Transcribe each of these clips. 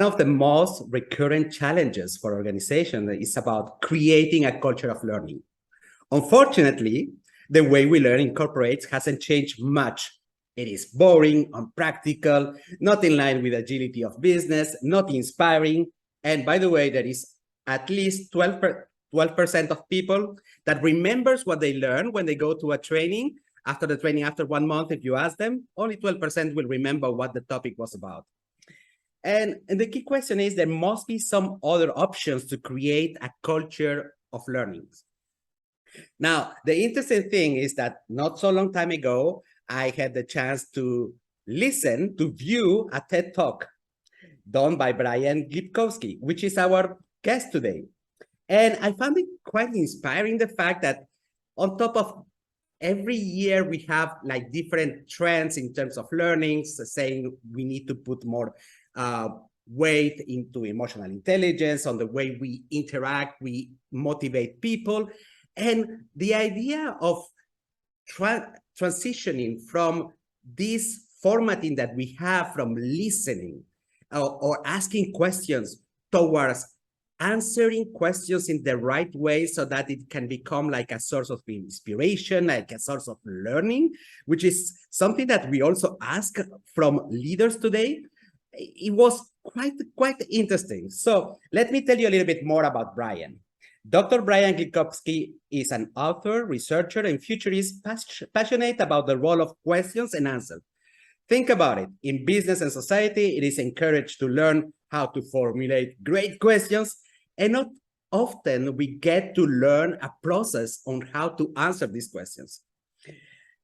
One of the most recurrent challenges for organizations is about creating a culture of learning. Unfortunately, the way we learn in corporates hasn't changed much. It is boring, unpractical, not in line with agility of business, not inspiring. And by the way, there is at least 12% of people that remembers what they learn when they go to a training. After the training, after 1 month, if you ask them, only 12% will remember what the topic was about. And the key question is there must be some other options to create a culture of learning. Now, the interesting thing is that not so long time ago, I had the chance to listen, to view a TED Talk done by Brian Glibkowski, which is our guest today. And I found it quite inspiring, the fact that on top of every year we have like different trends in terms of learnings, saying we need to put more weight into emotional intelligence, on the way we interact, we motivate people. And the idea of transitioning from this formatting that we have from listening or asking questions towards answering questions in the right way so that it can become like a source of inspiration, like a source of learning, which is something that we also ask from leaders today. It was quite interesting. So let me tell you a little bit more about Brian. Dr. Brian Glibkowski is an author, researcher, and futurist passionate about the role of questions and answers. Think about it. In business and society, it is encouraged to learn how to formulate great questions, and not often we get to learn a process on how to answer these questions.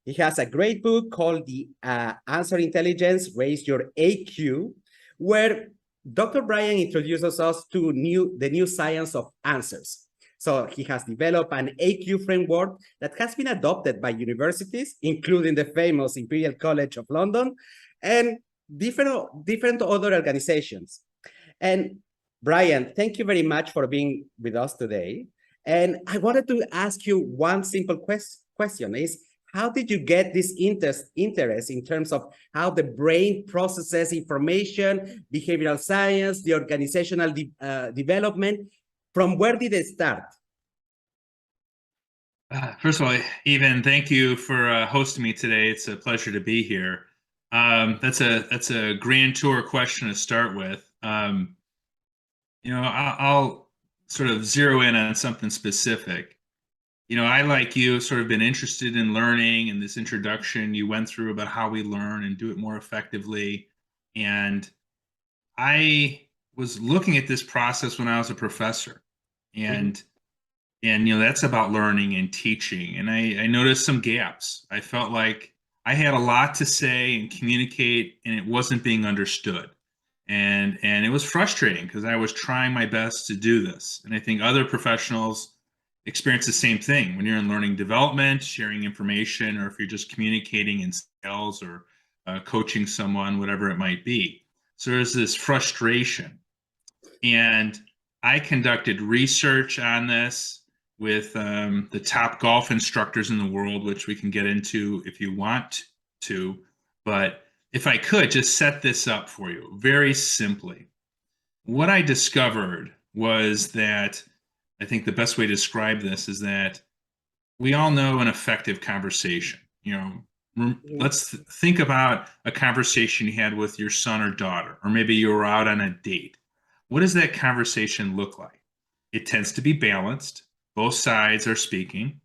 He has a great book called The Answer Intelligence, Raise Your AQ, where Dr. Brian introduces us to the new science of answers. So he has developed an AQ framework that has been adopted by universities, including the famous Imperial College of London and different other organizations. And Brian, thank you very much for being with us today. And I wanted to ask you one simple question is, how did you get this interest in terms of how the brain processes information, behavioral science, the organizational development? From where did it start? First of all, Evan, thank you for hosting me today. It's a pleasure to be here. That's a grand tour question to start with. I'll sort of zero in on something specific. I, like you, sort of been interested in learning, and this introduction you went through about how we learn and do it more effectively. And I was looking at this process when I was a professor, and that's about learning and teaching. And I noticed some gaps. I felt like I had a lot to say and communicate, and it wasn't being understood. And it was frustrating because I was trying my best to do this. And I think other professionals experience the same thing when you're in learning development, sharing information, or if you're just communicating in sales or coaching someone, whatever it might be. So there's this frustration. And I conducted research on this with the top golf instructors in the world, which we can get into if you want to. But if I could just set this up for you very simply, what I discovered was that I think the best way to describe this is that we all know an effective conversation. Let's think about a conversation you had with your son or daughter, or maybe you were out on a date. What does that conversation look like? It tends to be balanced. Both sides are speaking,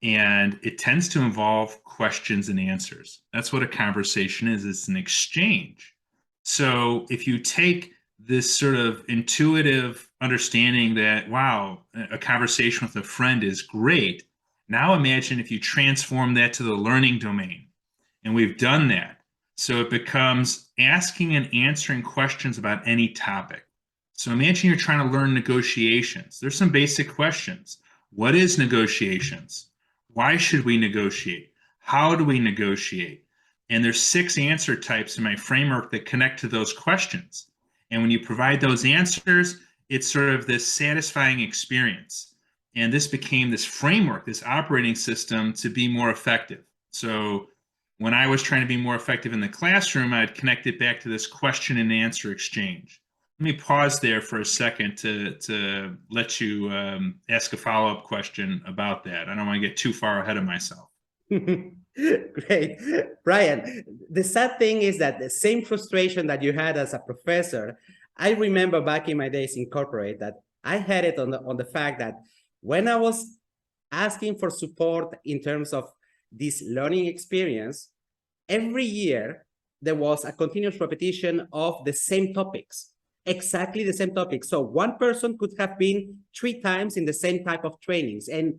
and it tends to involve questions and answers. That's what a conversation is. It's an exchange. So if you take this sort of intuitive understanding that, wow, a conversation with a friend is great, now imagine if you transform that to the learning domain. And we've done that. So it becomes asking and answering questions about any topic. So imagine you're trying to learn negotiations. There's some basic questions. What is negotiations? Why should we negotiate? How do we negotiate? And there's 6 answer types in my framework that connect to those questions. And when you provide those answers, it's sort of this satisfying experience. And this became this framework, this operating system to be more effective. So when I was trying to be more effective in the classroom, I'd connect it back to this question and answer exchange. Let me pause there for a second to let you ask a follow-up question about that. I don't want to get too far ahead of myself. Great. Brian, the sad thing is that the same frustration that you had as a professor, I remember back in my days in corporate that I had it on the fact that when I was asking for support in terms of this learning experience, every year there was a continuous repetition of the same topics, exactly the same topics. So one person could have been 3 times in the same type of trainings. And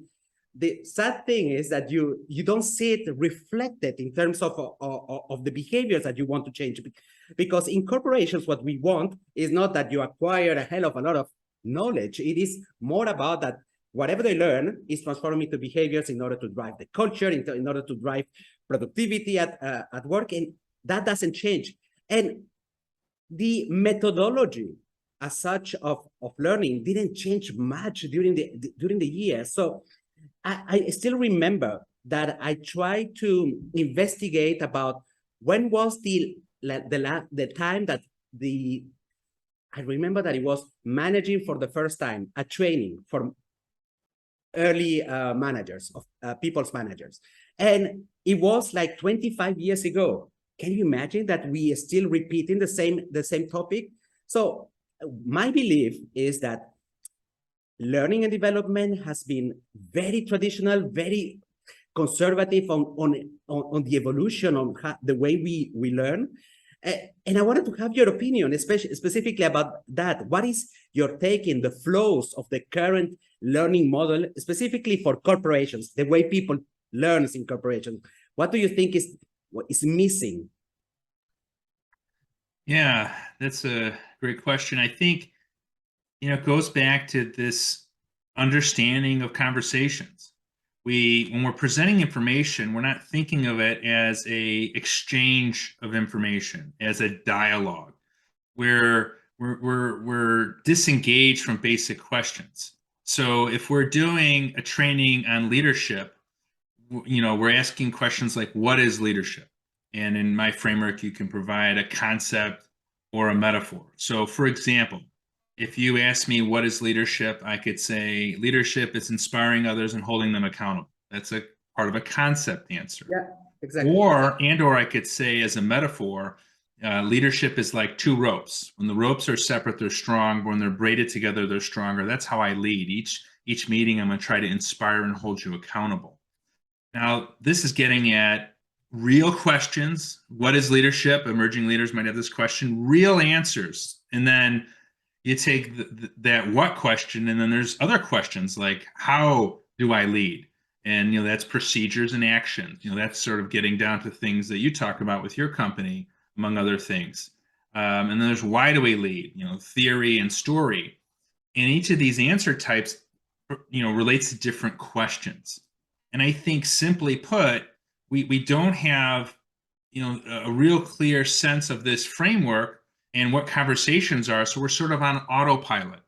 the sad thing is that you don't see it reflected in terms of the behaviors that you want to change. Because in corporations, what we want is not that you acquire a hell of a lot of knowledge. It is more about that whatever they learn is transformed into behaviors in order to drive the culture, in order to drive productivity at work, and that doesn't change. And the methodology as such of learning didn't change much during the year. So I still remember that I tried to investigate about when was the time that I remember that it was managing for the first time, a training for early managers, of people's managers. And it was like 25 years ago. Can you imagine that we are still repeating the same topic? So my belief is that learning and development has been very traditional, very conservative on the evolution on the way we learn. And I wanted to have your opinion, especially specifically about that. What is your take in the flows of the current learning model, specifically for corporations, the way people learn in corporations? What do you think is missing? Yeah, that's a great question. I think, it goes back to this understanding of conversations. When we're presenting information, we're not thinking of it as a exchange of information, as a dialogue, where we're disengaged from basic questions. So if we're doing a training on leadership, we're asking questions like, what is leadership? And in my framework, you can provide a concept or a metaphor. So for example, if you ask me what is leadership, I could say leadership is inspiring others and holding them accountable. That's a part of a concept answer. Yeah, exactly. Or I could say as a metaphor, leadership is like 2 ropes. When the ropes are separate, they're strong. But when they're braided together, they're stronger. That's how I lead. Each meeting, I'm going to try to inspire and hold you accountable. Now, this is getting at real questions. What is leadership? Emerging leaders might have this question. Real answers. And then you take that what question, and then there's other questions like, how do I lead? And that's procedures and actions. That's sort of getting down to things that you talk about with your company, among other things. And then there's why do we lead? Theory and story. And each of these answer types, relates to different questions. And I think, simply put, we don't have a real clear sense of this framework and what conversations are. So we're sort of on autopilot.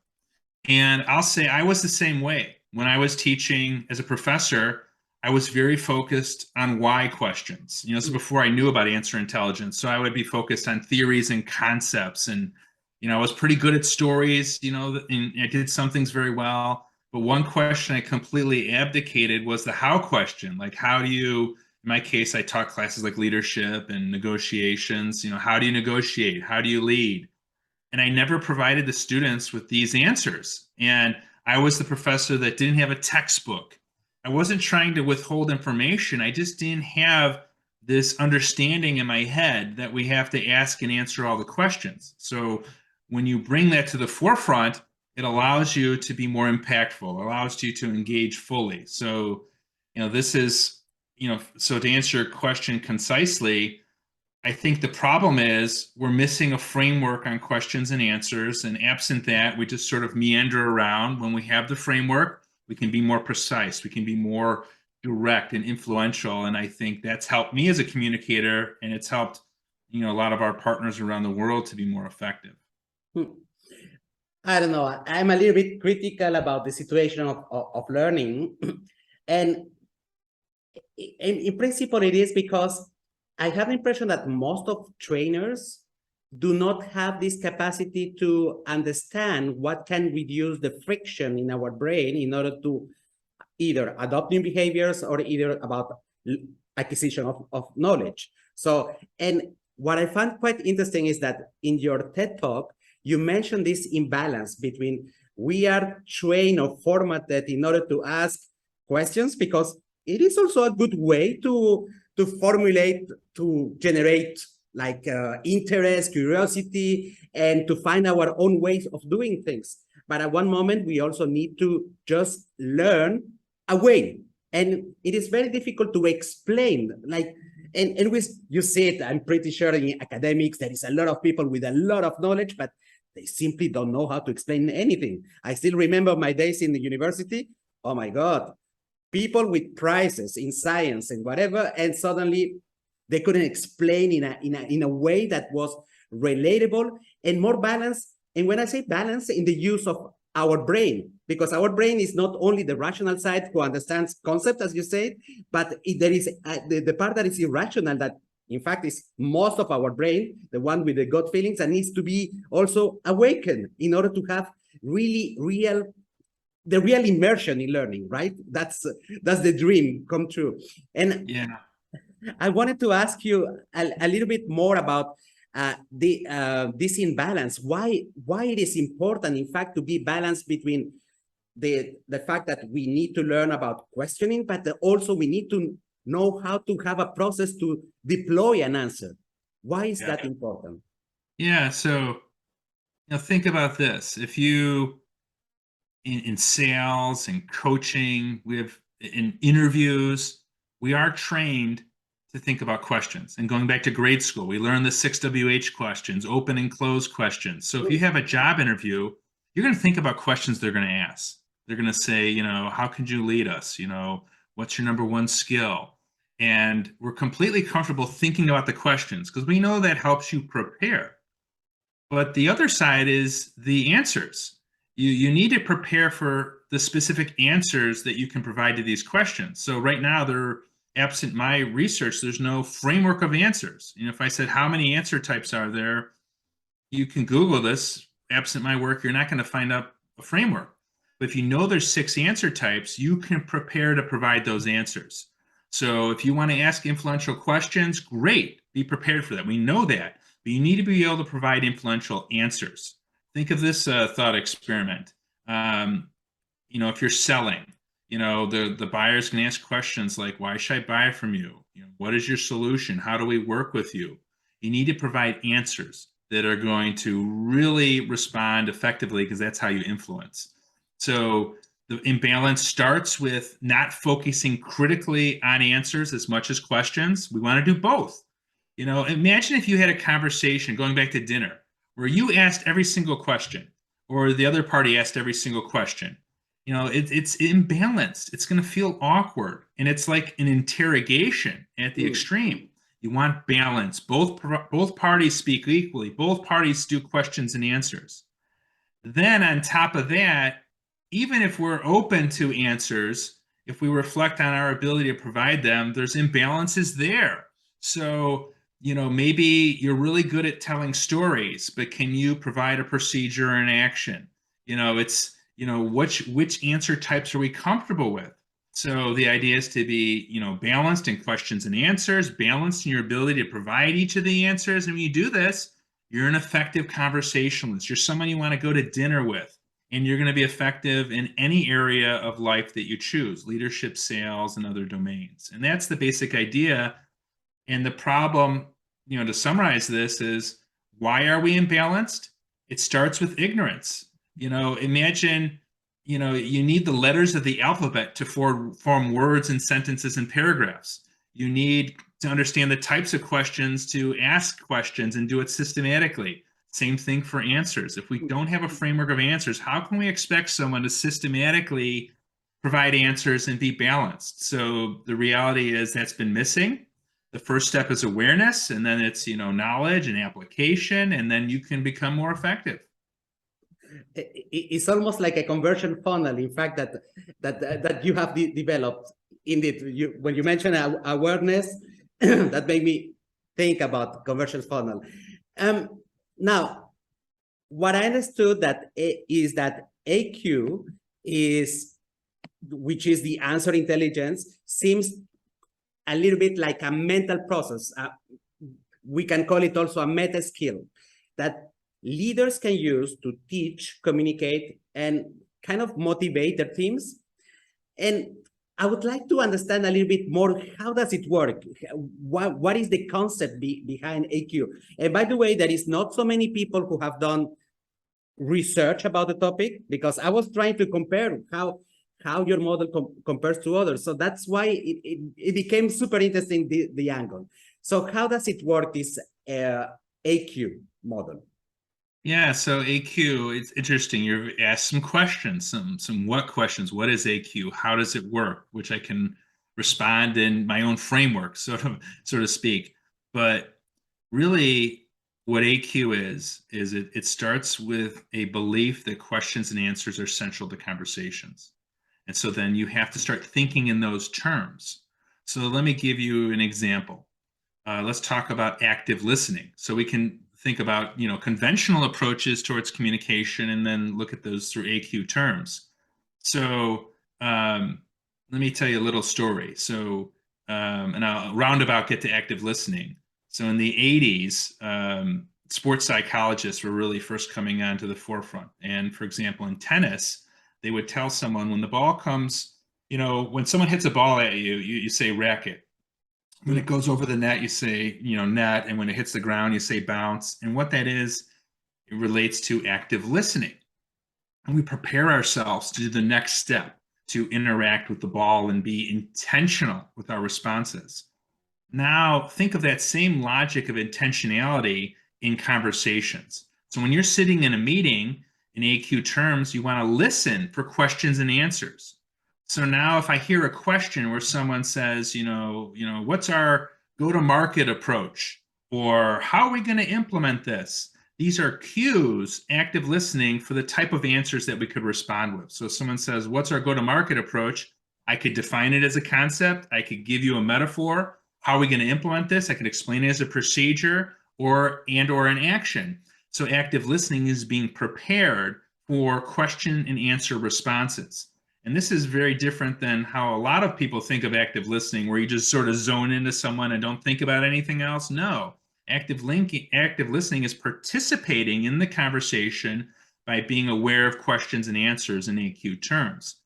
And I'll say I was the same way. When I was teaching as a professor, I was very focused on why questions. So before I knew about answer intelligence, so I would be focused on theories and concepts. And I was pretty good at stories. And I did some things very well. But one question I completely abdicated was the how question. Like, how do you? In my case, I taught classes like leadership and negotiations. How do you negotiate? How do you lead? And I never provided the students with these answers. And I was the professor that didn't have a textbook. I wasn't trying to withhold information. I just didn't have this understanding in my head that we have to ask and answer all the questions. So when you bring that to the forefront, it allows you to be more impactful, allows you to engage fully. So, this is, so to answer your question concisely, I think the problem is we're missing a framework on questions and answers. And absent that, we just sort of meander around. When we have the framework, we can be more precise. We can be more direct and influential. And I think that's helped me as a communicator. And it's helped, a lot of our partners around the world to be more effective. I don't know. I'm a little bit critical about the situation of learning. And in principle, it is because I have the impression that most of trainers do not have this capacity to understand what can reduce the friction in our brain in order to either adopt new behaviors or either about acquisition of knowledge. So, and what I found quite interesting is that in your TED talk, you mentioned this imbalance between we are trained or formatted in order to ask questions, because it is also a good way to formulate, to generate like interest, curiosity, and to find our own ways of doing things. But at one moment, we also need to just learn a way. And it is very difficult to explain, like, and with, you see it, I'm pretty sure in academics, there is a lot of people with a lot of knowledge, but they simply don't know how to explain anything. I still remember my days in the university. Oh my God, people with prizes in science and whatever, and suddenly they couldn't explain in a way that was relatable and more balanced. And when I say balance, in the use of our brain, because our brain is not only the rational side who understands concepts, as you said, but there is the part that is irrational, that in fact is most of our brain, the one with the gut feelings, that needs to be also awakened in order to have really the real immersion in learning, right? That's the dream come true. And yeah, I wanted to ask you a little bit more about this imbalance. Why it is important, in fact, to be balanced between the fact that we need to learn about questioning, but also we need to know how to have a process to deploy an answer. Why is that important? Yeah. So, think about this. If you, in sales and coaching, we have in interviews, we are trained to think about questions. And going back to grade school, we learn the 6WH questions, open and close questions. So if you have a job interview, you're going to think about questions they're going to ask. They're going to say, how can you lead us? What's your number one skill? And we're completely comfortable thinking about the questions because we know that helps you prepare. But the other side is the answers. You need to prepare for the specific answers that you can provide to these questions. So right now, they're absent my research, there's no framework of answers. If I said, how many answer types are there? You can Google this. Absent my work, you're not going to find up a framework. But if you know there's 6 answer types, you can prepare to provide those answers. So if you want to ask influential questions, great. Be prepared for that. We know that. But you need to be able to provide influential answers. Think of this thought experiment. If you're selling, the buyers can ask questions like, why should I buy from you? What is your solution? How do we work with you? You need to provide answers that are going to really respond effectively, because that's how you influence. So the imbalance starts with not focusing critically on answers as much as questions. We want to do both. Imagine if you had a conversation going back to dinner where you asked every single question, or the other party asked every single question. It's imbalanced. It's going to feel awkward. And it's like an interrogation at the extreme. You want balance. Both parties speak equally. Both parties do questions and answers. Then on top of that, even if we're open to answers, if we reflect on our ability to provide them, there's imbalances there. So, maybe you're really good at telling stories, but can you provide a procedure and action? It's, which answer types are we comfortable with? So the idea is to be, balanced in questions and answers, balanced in your ability to provide each of the answers. And when you do this, you're an effective conversationalist. You're someone you want to go to dinner with, and you're going to be effective in any area of life that you choose, leadership, sales, and other domains. And that's the basic idea. And the problem, to summarize this, is why are we imbalanced? It starts with ignorance. Imagine, you need the letters of the alphabet to form words and sentences and paragraphs. You need to understand the types of questions to ask questions and do it systematically. Same thing for answers. If we don't have a framework of answers, how can we expect someone to systematically provide answers and be balanced? So the reality is that's been missing. The first step is awareness, and then it's, knowledge and application, and then you can become more effective. It's almost like a conversion funnel, in fact, that you have developed. Indeed, when you mention awareness, that made me think about conversion funnel. Now, what I understood is that AQ is, which is the answer intelligence, seems a little bit like a mental process. We can call it also a meta skill that leaders can use to teach, communicate, and kind of motivate their teams. And I would like to understand a little bit more, how does it work? What is the concept behind AQ? And by the way, there is not so many people who have done research about the topic, because I was trying to compare how your model compares to others. So that's why it became super interesting, the angle. So how does it work, this AQ model? Yeah, so AQ, it's interesting. You've asked some questions, some what questions. What is AQ? How does it work? Which I can respond in my own framework, so to speak. But really, what AQ is it starts with a belief that questions and answers are central to conversations. And so then you have to start thinking in those terms. So let me give you an example. Let's talk about active listening. So we can think about conventional approaches towards communication, and then look at those through AQ terms. So let me tell you a little story. So and I'll roundabout get to active listening. So in the 80s, sports psychologists were really first coming onto the forefront. And for example, in tennis, they would tell someone, when the ball comes, when someone hits a ball at you, you say racket. When it goes over the net, you say, net. And when it hits the ground, you say bounce. And what that is, it relates to active listening. And we prepare ourselves to do the next step, to interact with the ball and be intentional with our responses. Now, think of that same logic of intentionality in conversations. So when you're sitting in a meeting, in AQ terms, you want to listen for questions and answers. So now if I hear a question where someone says, what's our go-to-market approach? Or how are we going to implement this? These are cues, active listening, for the type of answers that we could respond with. So if someone says, what's our go-to-market approach? I could define it as a concept. I could give you a metaphor. How are we going to implement this? I could explain it as a procedure or an action. So active listening is being prepared for question and answer responses. And this is very different than how a lot of people think of active listening, where you just sort of zone into someone and don't think about anything else. No, active listening is participating in the conversation by being aware of questions and answers in AQ terms.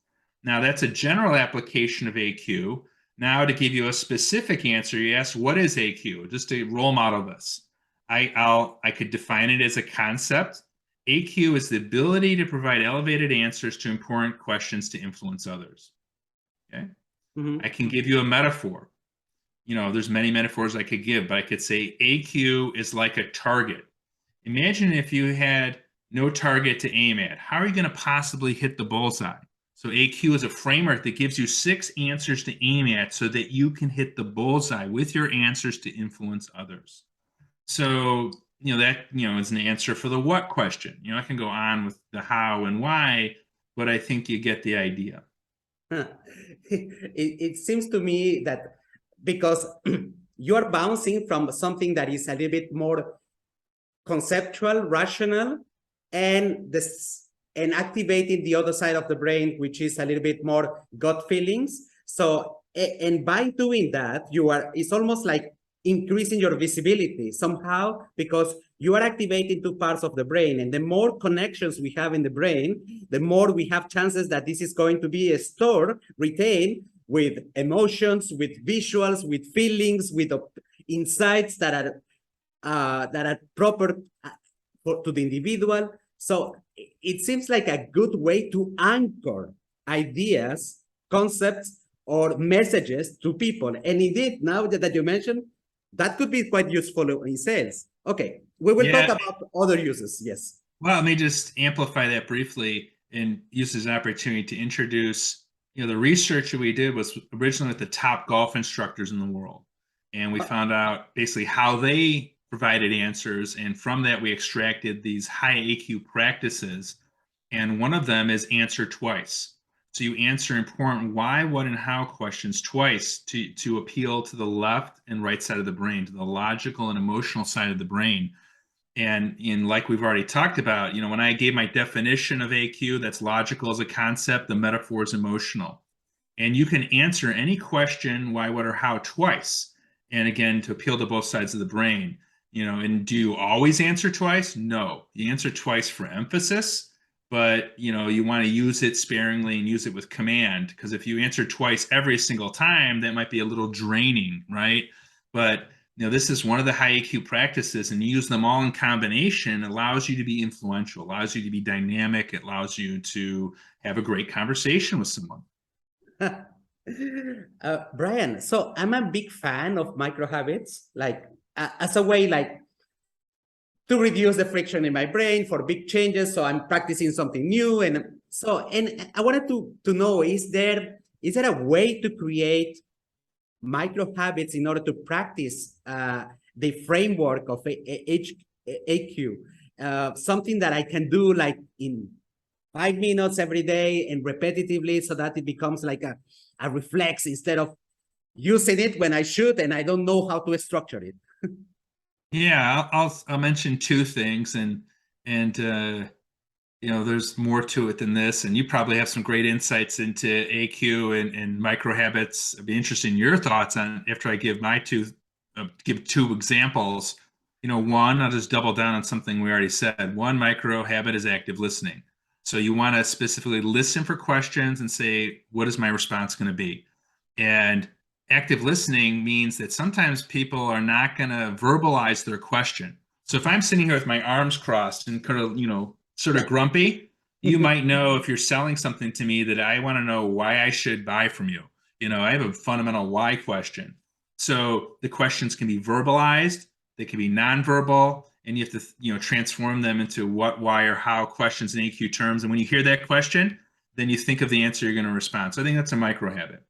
Now, that's a general application of AQ. Now, to give you a specific answer, you ask, what is AQ? Just to role model this. I could define it as a concept. AQ is the ability to provide elevated answers to important questions to influence others. Okay. Mm-hmm. I can give you a metaphor. There's many metaphors I could give, but I could say AQ is like a target. Imagine if you had no target to aim at. How are you going to possibly hit the bullseye? So AQ is a framework that gives you 6 answers to aim at so that you can hit the bullseye with your answers to influence others. So, that, is an answer for the what question. I can go on with the how and why, but I think you get the idea. It seems to me that because you're bouncing from something that is a little bit more conceptual, rational, and activating the other side of the brain, which is a little bit more gut feelings. So, and by doing that, it's almost like increasing your visibility somehow, because you are activating 2 parts of the brain. And the more connections we have in the brain, the more we have chances that this is going to be stored, retained, with emotions, with visuals, with feelings, with insights that are proper to the individual. So it seems like a good way to anchor ideas, concepts, or messages to people. And indeed, now that you mentioned, that could be quite useful in sales. Okay, we will talk about other uses. Yes. Well, let me just amplify that briefly and use this opportunity to introduce, the research that we did was originally with the top golf instructors in the world. And we found out basically how they provided answers. And from that, we extracted these high AQ practices. And one of them is answer twice. So you answer important why, what, and how questions twice to appeal to the left and right side of the brain, to the logical and emotional side of the brain. And in like we've already talked about, when I gave my definition of AQ, that's logical as a concept, the metaphor is emotional. And you can answer any question, why, what, or how twice. And again, to appeal to both sides of the brain. And do you always answer twice? No. You answer twice for emphasis, but you want to use it sparingly and use it with command, because if you answer twice every single time, that might be a little draining, right? But this is one of the high EQ practices, and you use them all in combination, allows you to be influential, allows you to be dynamic, it allows you to have a great conversation with someone. Brian, so I'm a big fan of micro habits, like as a way to reduce the friction in my brain for big changes. So I'm practicing something new. And I wanted to know, is there a way to create micro habits in order to practice the framework of AQ? Something that I can do like in 5 minutes every day and repetitively, so that it becomes like a reflex instead of using it when I should and I don't know how to structure it. Yeah, I'll mention two things, and there's more to it than this, and you probably have some great insights into AQ and micro habits. I'd be interested in your thoughts on after I give my give two examples. One, I'll just double down on something we already said. One micro habit is active listening. So you want to specifically listen for questions and say, what is my response going to be? And active listening means that sometimes people are not going to verbalize their question. So if I'm sitting here with my arms crossed and kind of, sort of grumpy, you might know if you're selling something to me that I want to know why I should buy from you. I have a fundamental why question. So the questions can be verbalized, they can be nonverbal, and you have to, transform them into what, why, or how questions in AQ terms. And when you hear that question, then you think of the answer you're going to respond. So I think that's a micro habit.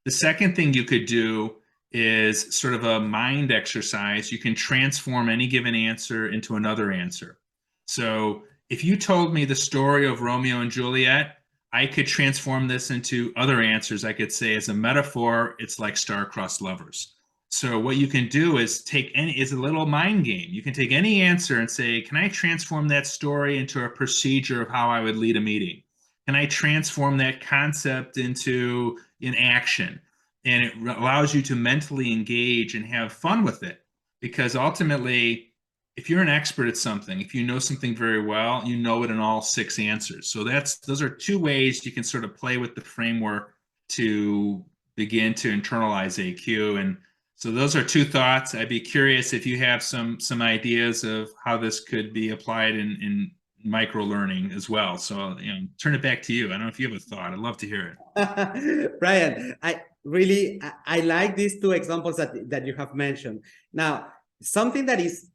The second thing you could do is sort of a mind exercise. You can transform any given answer into another answer. So if you told me the story of Romeo and Juliet, I could transform this into other answers. I could say, as a metaphor, it's like star-crossed lovers. So what you can do is it's a little mind game. You can take any answer and say, can I transform that story into a procedure of how I would lead a meeting? Can I transform that concept into an action? And it allows you to mentally engage and have fun with it. Because ultimately, if you're an expert at something, if you know something very well, you know it in all 6 answers. So those are 2 ways you can sort of play with the framework to begin to internalize AQ. And so those are 2 thoughts. I'd be curious if you have some ideas of how this could be applied in micro learning as well. So turn it back to you. I don't know if you have a thought. I'd love to hear it. Brian, I like these 2 examples that you have mentioned. Now, something that is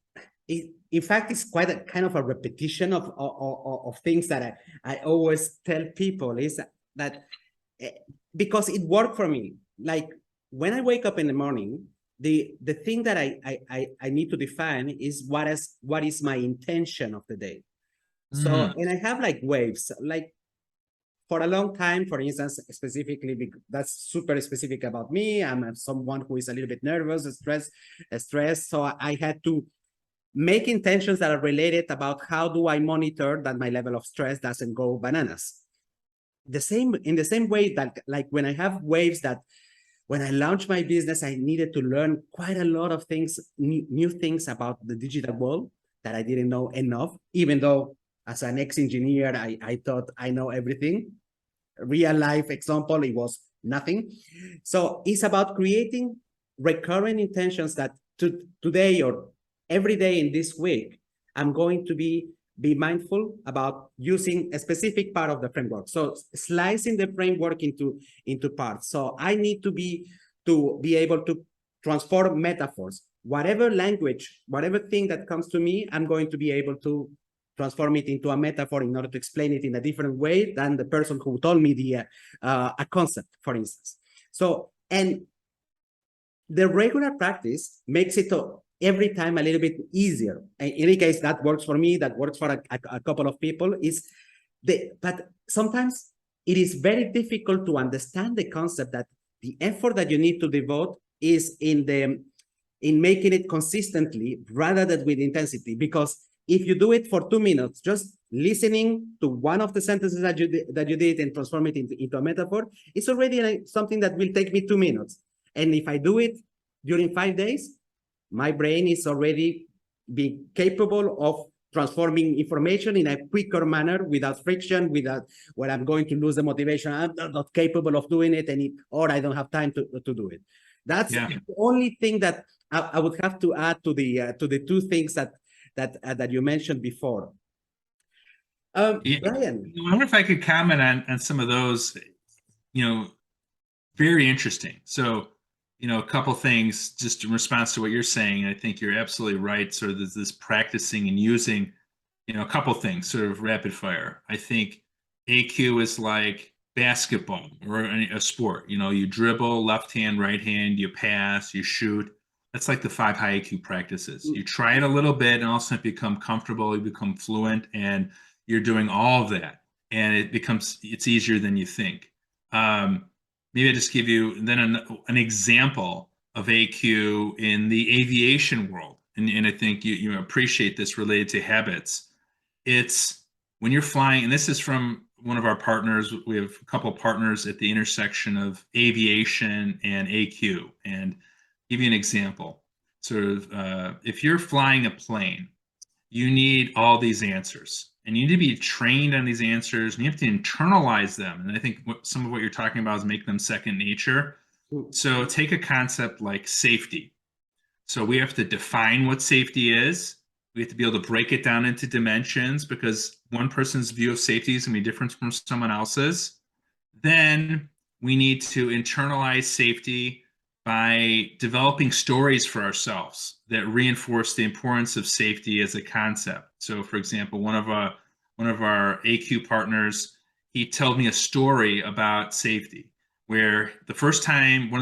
in fact, it's quite a kind of a repetition of things that I always tell people is that because it worked for me. Like when I wake up in the morning, the thing that I need to define is what is my intention of the day. So, and I have like waves, like for a long time, for instance, specifically, that's super specific about me. I'm someone who is a little bit nervous, stressed. So I had to make intentions that are related about how do I monitor that my level of stress doesn't go bananas. In the same way that like when I have waves that when I launched my business, I needed to learn quite a lot of things, new things about the digital world that I didn't know enough, even though as an ex-engineer, I thought I know everything. Real life example, it was nothing. So it's about creating recurring intentions that today or every day in this week, I'm going to be mindful about using a specific part of the framework. So slicing the framework into parts. So I need to be able to transform metaphors. Whatever language, whatever thing that comes to me, I'm going to be able to transform it into a metaphor in order to explain it in a different way than the person who told me a concept, for instance. So, and the regular practice makes it every time a little bit easier. In any case, that works for me, that works for a couple of people. But sometimes it is very difficult to understand the concept that the effort that you need to devote is in making it consistently rather than with intensity, because if you do it for 2 minutes, just listening to one of the sentences that you did and transform it into a metaphor, it's already something that will take me 2 minutes. And if I do it during 5 days, my brain is already being capable of transforming information in a quicker manner without friction, without where I'm going to lose the motivation. I'm not capable of doing it, or I don't have time to do it. That's the only thing that I would have to add to the two things that you mentioned before. Brian, I wonder if I could comment on some of those. Very interesting. So, a couple things just in response to what you're saying. I think you're absolutely right. Sort of this practicing and using, a couple things, sort of rapid fire. I think AQ is like basketball or a sport. You dribble, left hand, right hand, you pass, you shoot. That's like the 5 high IQ practices. You try it a little bit and also become comfortable, you become fluent, and you're doing all of that. And it's easier than you think. Maybe I just give you then an example of AQ in the aviation world. And I think you appreciate this related to habits. It's when you're flying, and this is from one of our partners. We have a couple of partners at the intersection of aviation and AQ. And give you an example. Sort of, if you're flying a plane, you need all these answers. And you need to be trained on these answers, and you have to internalize them. And I think some of what you're talking about is make them second nature. So take a concept like safety. So we have to define what safety is. We have to be able to break it down into dimensions, because one person's view of safety is going to be different from someone else's. Then we need to internalize safety by developing stories for ourselves that reinforce the importance of safety as a concept. So, for example, one of our AQ partners, he told me a story about safety, where one of the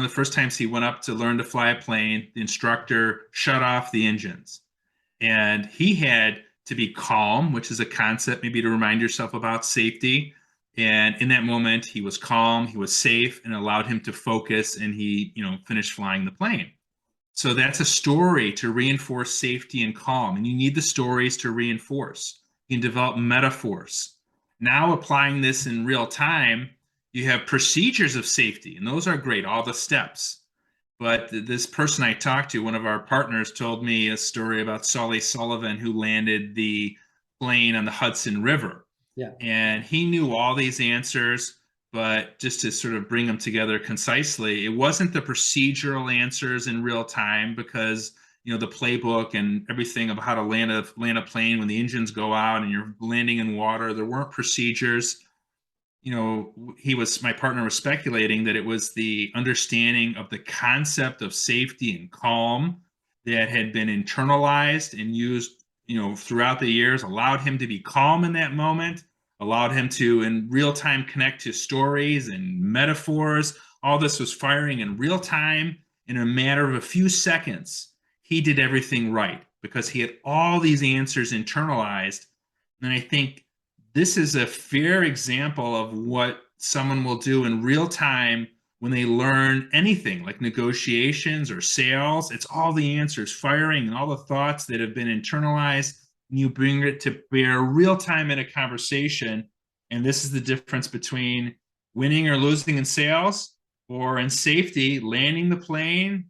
first times he went up to learn to fly a plane, the instructor shut off the engines, and he had to be calm, which is a concept maybe to remind yourself about safety. And in that moment, he was calm, he was safe, and allowed him to focus, and he, finished flying the plane. So that's a story to reinforce safety and calm. And you need the stories to reinforce. You can develop metaphors. Now applying this in real time, you have procedures of safety, and those are great, all the steps. But this person I talked to, one of our partners, told me a story about Sully Sullivan, who landed the plane on the Hudson River. Yeah. And he knew all these answers, but just to sort of bring them together concisely, it wasn't the procedural answers in real time, because the playbook and everything about how to land a plane when the engines go out and you're landing in water, there weren't procedures. My partner was speculating that it was the understanding of the concept of safety and calm that had been internalized and used throughout the years, allowed him to be calm in that moment, allowed him to in real time connect to stories and metaphors. All this was firing in real time in a matter of a few seconds. He did everything right because he had all these answers internalized. And I think this is a fair example of what someone will do in real time when they learn anything like negotiations or sales. It's all the answers firing and all the thoughts that have been internalized. You bring it to bear real time in a conversation. And this is the difference between winning or losing in sales, or in safety, landing the plane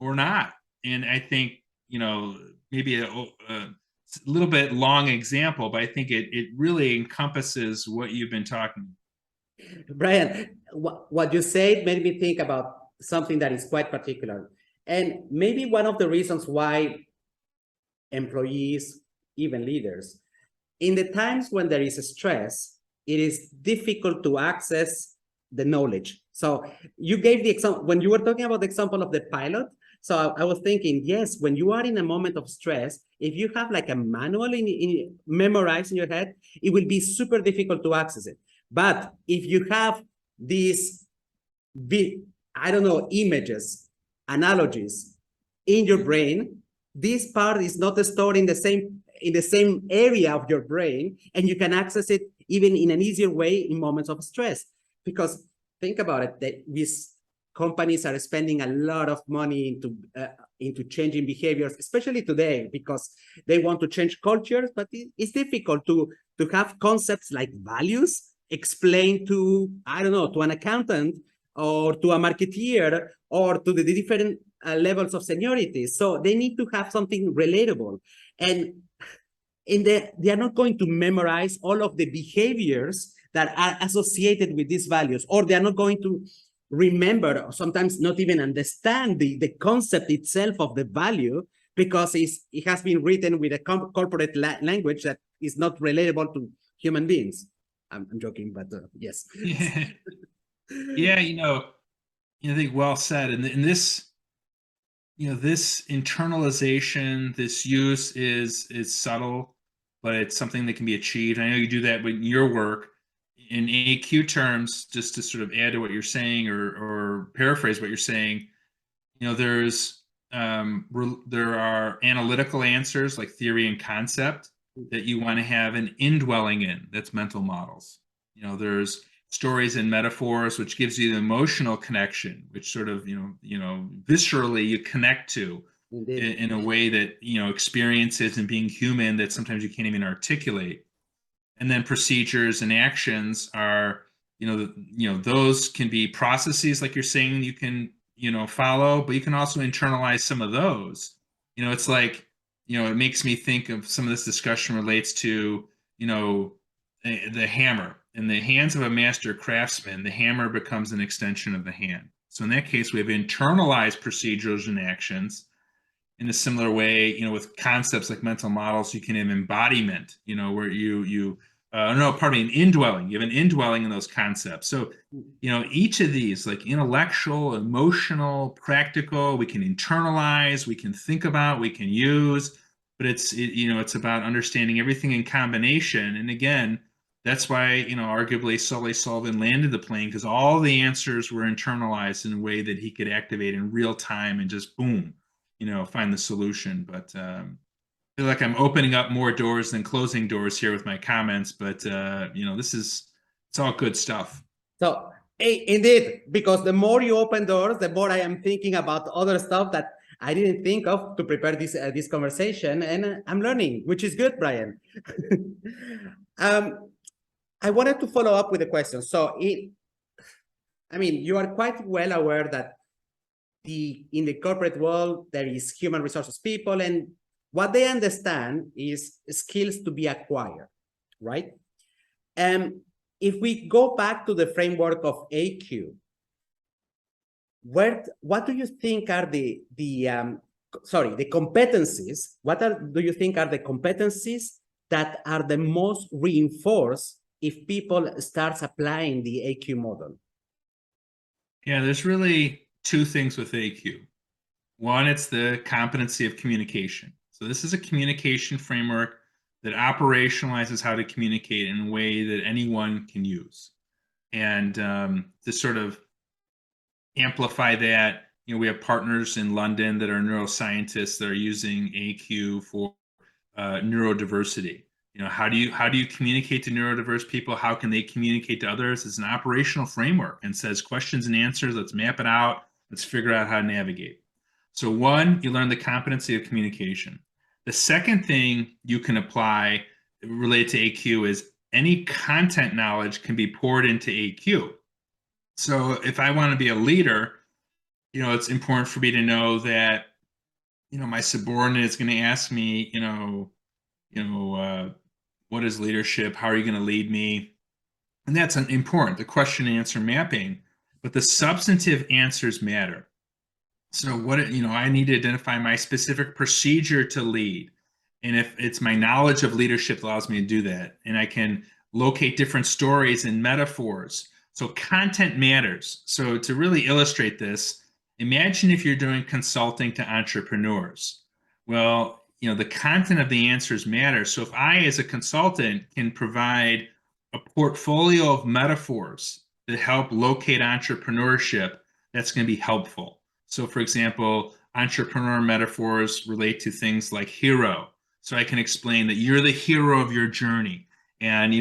or not. And I think, maybe a little bit long example, but I think it really encompasses what you've been talking about. Brian, what you said made me think about something that is quite particular. And maybe one of the reasons why employees, even leaders, in the times when there is a stress, it is difficult to access the knowledge. So you gave the example, when you were talking about the example of the pilot, so I was thinking, yes, when you are in a moment of stress, if you have like a manual memorized in your head, it will be super difficult to access it. But if you have these images, analogies in your brain, this part is not stored in the same area of your brain, and you can access it even in an easier way in moments of stress. Because think about it, that this companies are spending a lot of money into changing behaviors, especially today, because they want to change cultures, but it's difficult to have concepts like values explained to, I don't know, to an accountant or to a marketeer or to the different levels of seniority. So they need to have something relatable. And they are not going to memorize all of the behaviors that are associated with these values, or they are not going to remember, or sometimes not even understand the concept itself of the value, because it has been written with a corporate language that is not relatable to human beings. I'm joking, but yes. Yeah, yeah, I think well said. And this, this internalization, this use is subtle, but it's something that can be achieved. I know you do that with your work. In AQ terms, just to sort of add to what you're saying, or paraphrase what you're saying, there's there are analytical answers like theory and concept that you want to have an indwelling in. That's mental models. There's stories and metaphors, which gives you the emotional connection, which sort of viscerally you connect to in a way that experiences and being human that sometimes you can't even articulate. And then procedures and actions are those can be processes like you're saying you can follow, but you can also internalize some of those. It's like it makes me think of some of this discussion relates to the hammer. In the hands of a master craftsman, the hammer becomes an extension of the hand. So in that case, we have internalized procedures and actions. In a similar way, with concepts like mental models, you can have embodiment, where an indwelling. You have an indwelling in those concepts. So, each of these, like intellectual, emotional, practical, we can internalize, we can think about, we can use, but it's about understanding everything in combination. And again, that's why, arguably Sully Sullivan landed the plane, because all the answers were internalized in a way that he could activate in real time and just boom, find the solution. But I feel like I'm opening up more doors than closing doors here with my comments, but it's all good stuff. So indeed, because the more you open doors, the more I am thinking about other stuff that I didn't think of to prepare this conversation, and I'm learning, which is good, Brian. I wanted to follow up with a question. So you are quite well aware that in the corporate world, there is human resources people, and what they understand is skills to be acquired, right? If we go back to the framework of AQ, what do you think are the competencies? Do you think are the competencies that are the most reinforced if people starts applying the AQ model? Yeah, there's really two things with AQ. One, it's the competency of communication. So this is a communication framework that operationalizes how to communicate in a way that anyone can use. And to sort of amplify that, we have partners in London that are neuroscientists that are using AQ for neurodiversity. How do you communicate to neurodiverse people? How can they communicate to others? It's an operational framework and says questions and answers. Let's map it out. Let's figure out how to navigate. So one, you learn the competency of communication. The second thing you can apply related to AQ is any content knowledge can be poured into AQ. So if I want to be a leader, it's important for me to know that, my subordinate is going to ask me, what is leadership? How are you going to lead me? And that's important, the question and answer mapping, but the substantive answers matter. So I need to identify my specific procedure to lead. And if it's my knowledge of leadership that allows me to do that, and I can locate different stories and metaphors. So content matters. So to really illustrate this, imagine if you're doing consulting to entrepreneurs. Well, the content of the answers matter. So if I, as a consultant, can provide a portfolio of metaphors that help locate entrepreneurship, that's going to be helpful. So for example, entrepreneur metaphors relate to things like hero. So I can explain that you're the hero of your journey, and,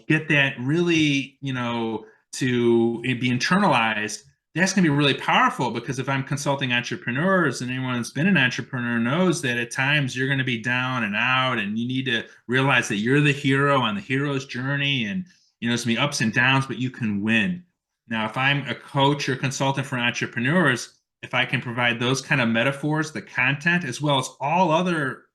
get that really, to be internalized that's going to be really powerful, because if I'm consulting entrepreneurs, and anyone that's been an entrepreneur knows that at times you're going to be down and out, and you need to realize that you're the hero on the hero's journey, and there's going to be ups and downs, but you can win. Now, if I'm a coach or consultant for entrepreneurs, if I can provide those kind of metaphors, the content, as well as all other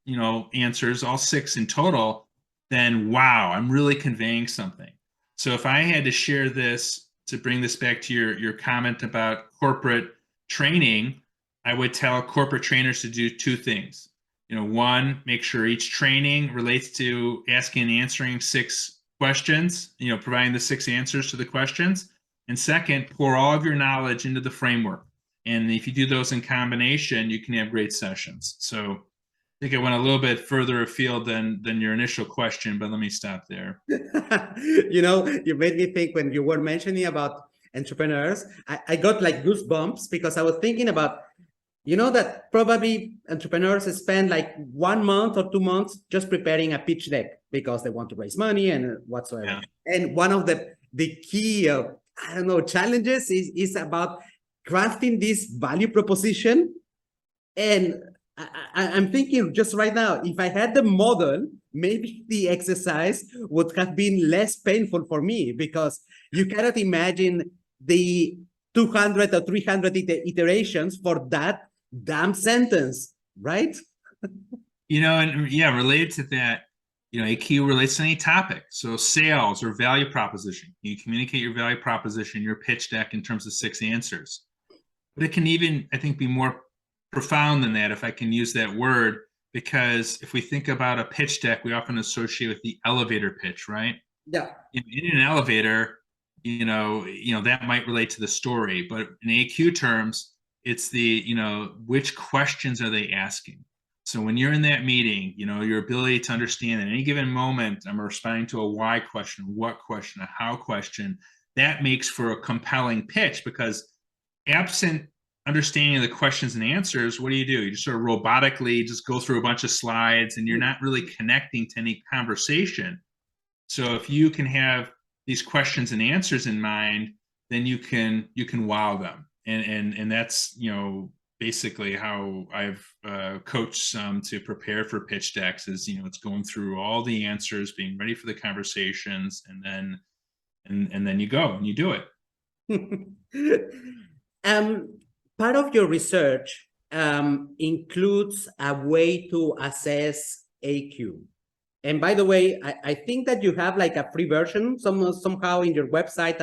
answers, all 6 in total, then wow, I'm really conveying something. So if I had to share this, to bring this back to your comment about corporate training, I would tell corporate trainers to do 2 things. One, make sure each training relates to asking and answering 6 questions, providing the 6 answers to the questions. And second, pour all of your knowledge into the framework. And if you do those in combination, you can have great sessions. So I think I went a little bit further afield than your initial question, but let me stop there. You made me think when you were mentioning about entrepreneurs, I got like goosebumps, because I was thinking about, that probably entrepreneurs spend like 1 month or 2 months just preparing a pitch deck because they want to raise money and whatsoever. Yeah. And one of the key, challenges is about crafting this value proposition. And I'm thinking just right now, if I had the model, maybe the exercise would have been less painful for me, because you cannot imagine the 200 or 300 iterations for that damn sentence, right? And yeah, related to that, AQ relates to any topic. So sales or value proposition. You communicate your value proposition, your pitch deck, in terms of 6 answers. But it can even, I think, be more profound than that, if I can use that word, because if we think about a pitch deck, we often associate with the elevator pitch, right? Yeah. In an elevator, that might relate to the story, but in AQ terms, it's the, which questions are they asking? So when you're in that meeting, your ability to understand at any given moment, I'm responding to a why question, what question, a how question, that makes for a compelling pitch, because absent understanding of the questions and answers, what do? You just sort of robotically just go through a bunch of slides, and you're not really connecting to any conversation. So if you can have these questions and answers in mind, then you can wow them. And that's, basically how I've coached some to prepare for pitch decks, is, it's going through all the answers, being ready for the conversations, and then you go and you do it. Part of your research includes a way to assess AQ. And by the way, I think that you have like a free version somehow in your website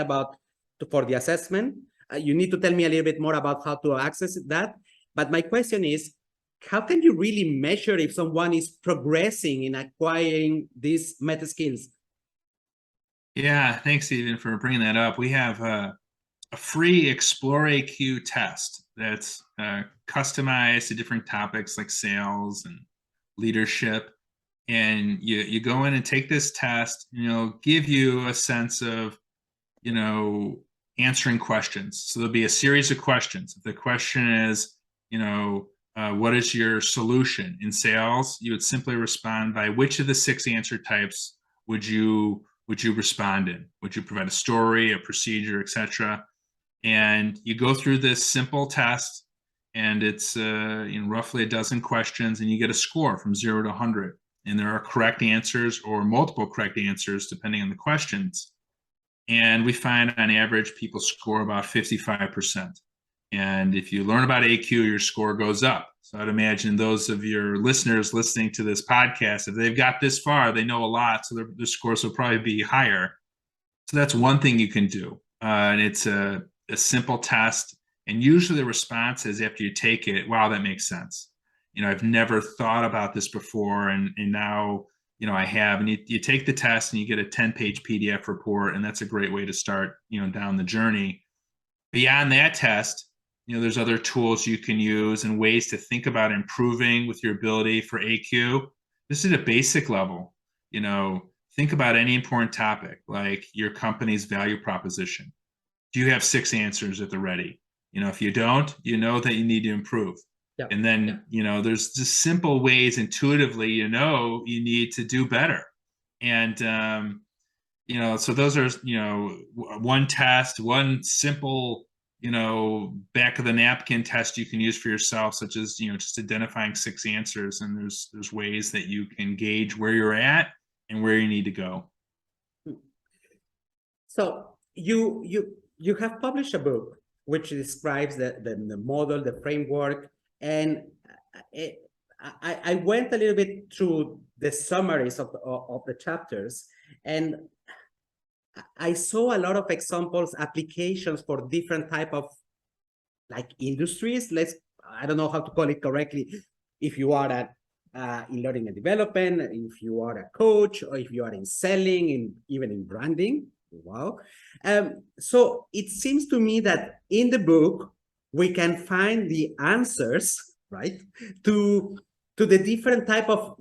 for the assessment. You need to tell me a little bit more about how to access that. But my question is, how can you really measure if someone is progressing in acquiring these meta skills? Yeah, thanks, Stephen, for bringing that up. We have a free Explore AQ test that's customized to different topics like sales and leadership. And you go in and take this test, give you a sense of, answering questions. So there'll be a series of questions. If the question is, what is your solution in sales? You would simply respond by which of the 6 answer types would you respond in? Would you provide a story, a procedure, etc.? And you go through this simple test, and it's roughly a dozen questions, and you get a score from 0 to 100. And there are correct answers or multiple correct answers depending on the questions. And we find on average people score about 55%. And if you learn about AQ, your score goes up. So I'd imagine those of your listeners listening to this podcast, if they've got this far, they know a lot, so their scores will probably be higher. So that's one thing you can do. And it's a simple test. And usually the response is, after you take it, wow, that makes sense. I've never thought about this before, and now, I have. And you take the test and you get a 10-page PDF report, and that's a great way to start, down the journey. Beyond that test, there's other tools you can use and ways to think about improving with your ability for AQ. This is a basic level. Think about any important topic, like your company's value proposition. Do you have 6 answers at the ready? If you don't, that you need to improve. Yeah. And then, there's just simple ways intuitively, you need to do better. And, so those are, one test, one simple, back of the napkin test you can use for yourself, such as, just identifying 6 answers. And there's ways that you can gauge where you're at and where you need to go. So you have published a book which describes the model, the framework, and I went a little bit through the summaries of the chapters, and I saw a lot of examples, applications for different type of industries. I don't know how to call it correctly. If you are in learning and development, if you are a coach, or if you are in selling, even in branding. Wow. So it seems to me that in the book, we can find the answers, right, to the different type of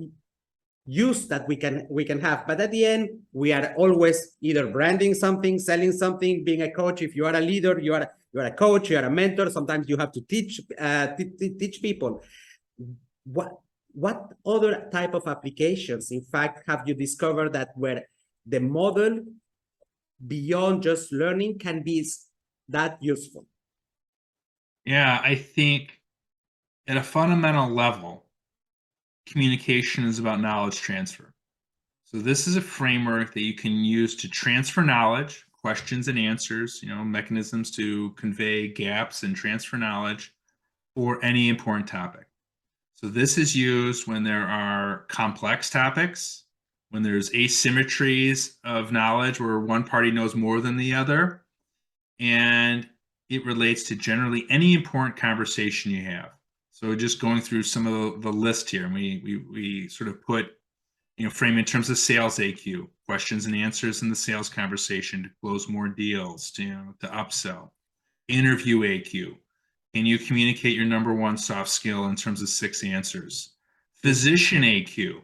use that we can have. But at the end, we are always either branding something, selling something, being a coach. If you are a leader, you are a coach, you are a mentor. Sometimes you have to teach people. What other type of applications, in fact, have you discovered that where the model beyond just learning can be that useful? Yeah, I think at a fundamental level, communication is about knowledge transfer. So this is a framework that you can use to transfer knowledge, questions and answers, mechanisms to convey gaps and transfer knowledge for any important topic. So this is used when there are complex topics, when there's asymmetries of knowledge where one party knows more than the other, and it relates to generally any important conversation you have. So just going through some of the list here, and we sort of put, frame in terms of sales AQ, questions and answers in the sales conversation to close more deals, to upsell. Interview AQ, can you communicate your number one soft skill in terms of 6 answers? Physician AQ,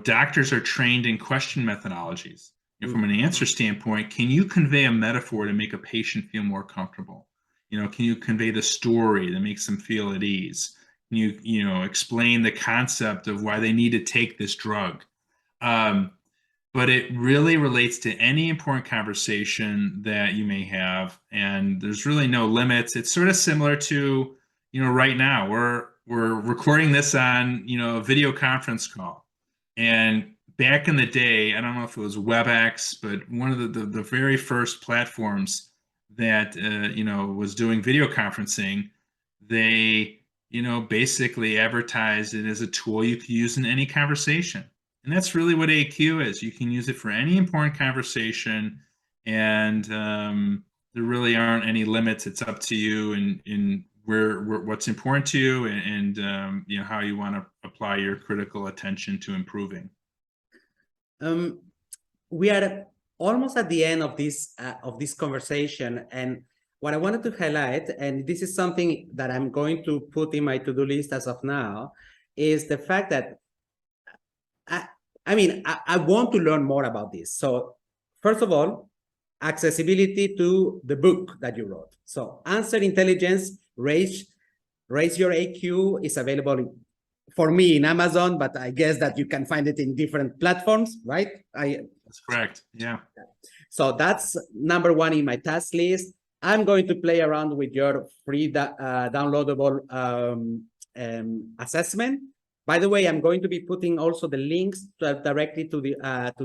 doctors are trained in question methodologies. From an answer standpoint, can you convey a metaphor to make a patient feel more comfortable? Can you convey the story that makes them feel at ease? Can you explain the concept of why they need to take this drug? But it really relates to any important conversation that you may have, and there's really no limits. It's sort of similar to, right now we're recording this on, a video conference call, and back in the day, I don't know if it was WebEx, but one of the very first platforms that was doing video conferencing, they basically advertised it as a tool you could use in any conversation. And that's really what AQ is. You can use it for any important conversation, and there really aren't any limits. It's up to you and where what's important to you, and how you want to apply your critical attention to improving. We are almost at the end of this conversation, and what I wanted to highlight, and this is something that I'm going to put in my to-do list as of now, is the fact that I want to learn more about this. So first of all, accessibility to the book that you wrote. So Answer Intelligence, Raise Your AQ is available for me in Amazon, but I guess that you can find it in different platforms, right? That's correct. Yeah. So that's number 1 in my task list. I'm going to play around with your free downloadable assessment. By the way, I'm going to be putting also the links directly to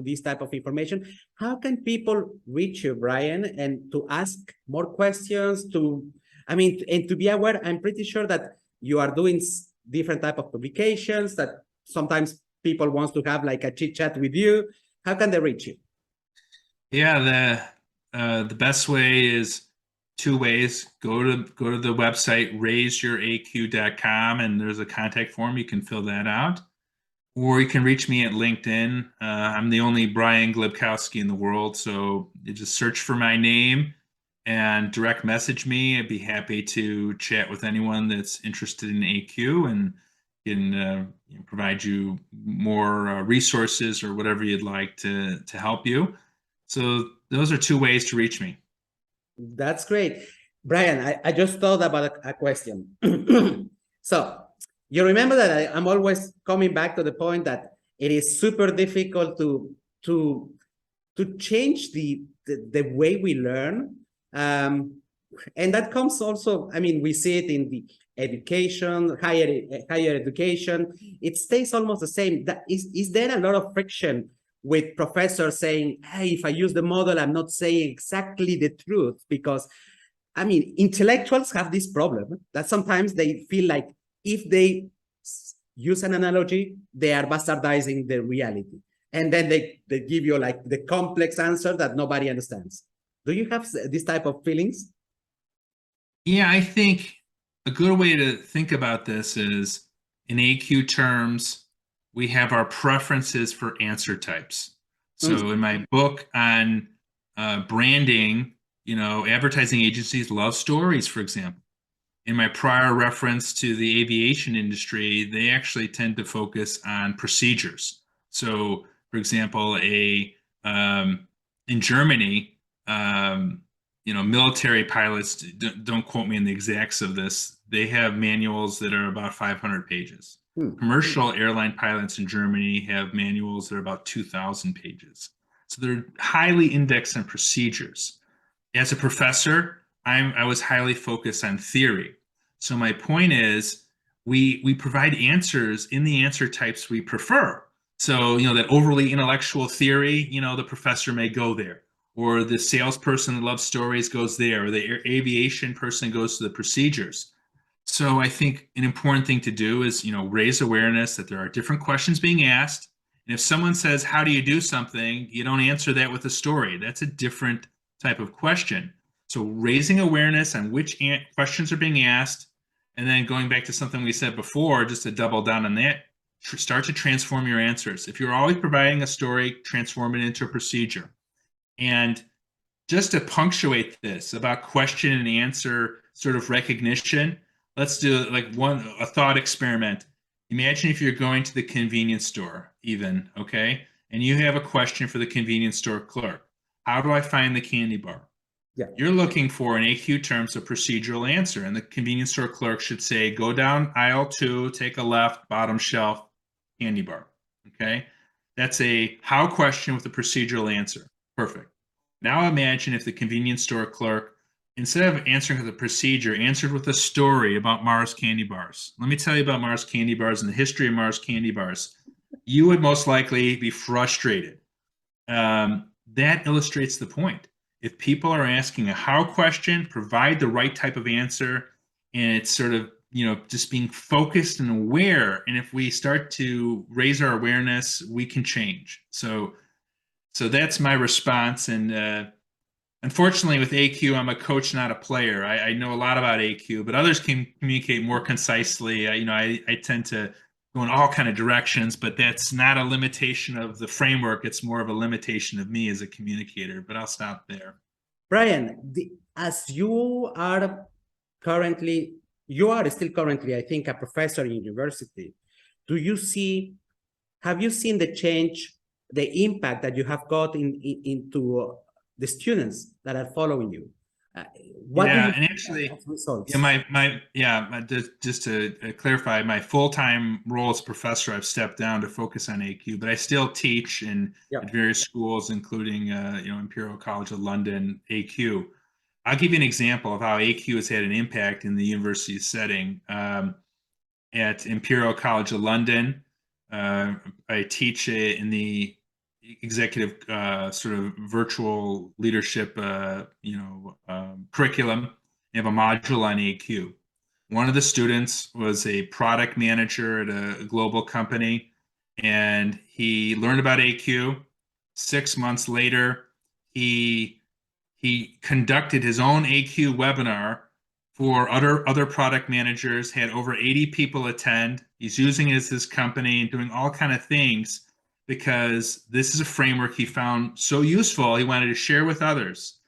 this type of information. How can people reach you, Brian, and to ask more questions? And to be aware, I'm pretty sure that you are doing different type of publications that sometimes people want to have like a chit chat with you. How can they reach you? Yeah, the best way is 2 ways. Go to the website raiseyouraq.com, and there's a contact form. You can fill that out, or you can reach me at LinkedIn. I'm the only Brian Glibkowski in the world, so you just search for my name and direct message me. I'd be happy to chat with anyone that's interested in AQ and can provide you more resources or whatever you'd like to help you. So those are 2 ways to reach me. That's great. Brian, I just thought about a question. So you remember that I'm always coming back to the point that it is super difficult to change the way we learn. And that comes also, I mean, we see it in the education, higher education. It stays almost the same. Is there a lot of friction with professors saying, hey, if I use the model, I'm not saying exactly the truth? Because, I mean, intellectuals have this problem that sometimes they feel like if they use an analogy, they are bastardizing the reality. And then they give you like the complex answer that nobody understands. Do you have this type of feelings? Yeah, I think a good way to think about this is in AQ terms, we have our preferences for answer types. So in my book on branding, advertising agencies love stories, for example. In my prior reference to the aviation industry, they actually tend to focus on procedures. So, for example, in Germany, military pilots, don't quote me in the exacts of this, they have manuals that are about 500 pages. Commercial airline pilots in Germany have manuals that are about 2,000 pages. So they're highly indexed on procedures. As a professor, I was highly focused on theory. So my point is, we provide answers in the answer types we prefer. So that overly intellectual theory, the professor may go there, or the salesperson that loves stories goes there, or the aviation person goes to the procedures. So I think an important thing to do is raise awareness that there are different questions being asked. And if someone says, how do you do something? You don't answer that with a story. That's a different type of question. So raising awareness on which questions are being asked, and then going back to something we said before, just to double down on that, start to transform your answers. If you're always providing a story, transform it into a procedure. And just to punctuate this about question and answer sort of recognition, let's do like a thought experiment. Imagine if you're going to the convenience store, even, okay, and you have a question for the convenience store clerk. How do I find the candy bar? Yeah. You're looking for an AQ terms of procedural answer, and the convenience store clerk should say, go down aisle 2, take a left, bottom shelf, candy bar. Okay, that's a how question with a procedural answer. Perfect. Now imagine if the convenience store clerk, instead of answering with a procedure, answered with a story about Mars candy bars. Let me tell you about Mars candy bars and the history of Mars candy bars. You would most likely be frustrated. That illustrates the point. If people are asking a how question, provide the right type of answer, and it's sort of just being focused and aware. And if we start to raise our awareness, we can change. So that's my response. And unfortunately, with AQ, I'm a coach, not a player. I know a lot about AQ, but others can communicate more concisely. I tend to go in all kind of directions, but that's not a limitation of the framework. It's more of a limitation of me as a communicator. But I'll stop there. Brian, as you are still currently, I think, a professor in university. Have you seen the change, the impact that you have got into the students that are following you? What do you and actually, as results? just to clarify, my full-time role as a professor, I've stepped down to focus on AQ, but I still teach at various schools, including Imperial College of London AQ. I'll give you an example of how AQ has had an impact in the university setting. At Imperial College of London, I teach in the executive sort of virtual leadership curriculum. You have a module on AQ. One of the students was a product manager at a global company, and he learned about AQ. 6 months later, he conducted his own AQ webinar for other product managers, had over 80 people attend. He's using it as his company and doing all kind of things because this is a framework he found so useful he wanted to share with others.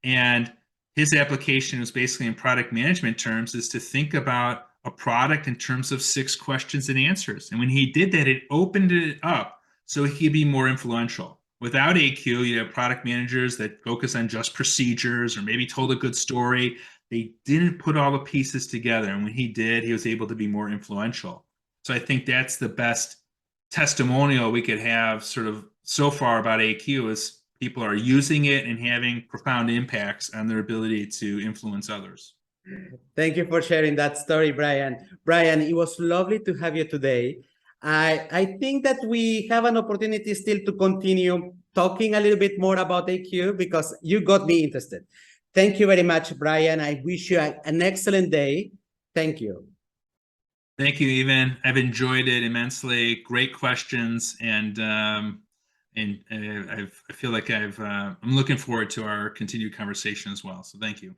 And his application was basically in product management terms is to think about a product in terms of 6 questions and answers. And when he did that, it opened it up so he could be more influential. Without AQ, you have product managers that focus on just procedures or maybe told a good story. They didn't put all the pieces together. And when he did, he was able to be more influential. So I think that's the best testimonial we could have sort of so far about AQ is people are using it and having profound impacts on their ability to influence others. Thank you for sharing that story, Brian. Brian, it was lovely to have you today. I think that we have an opportunity still to continue talking a little bit more about AQ because you got me interested. Thank you very much, Brian. I wish you an excellent day. Thank you. Thank you, Ivan. I've enjoyed it immensely. Great questions, and I feel like I'm looking forward to our continued conversation as well. So thank you.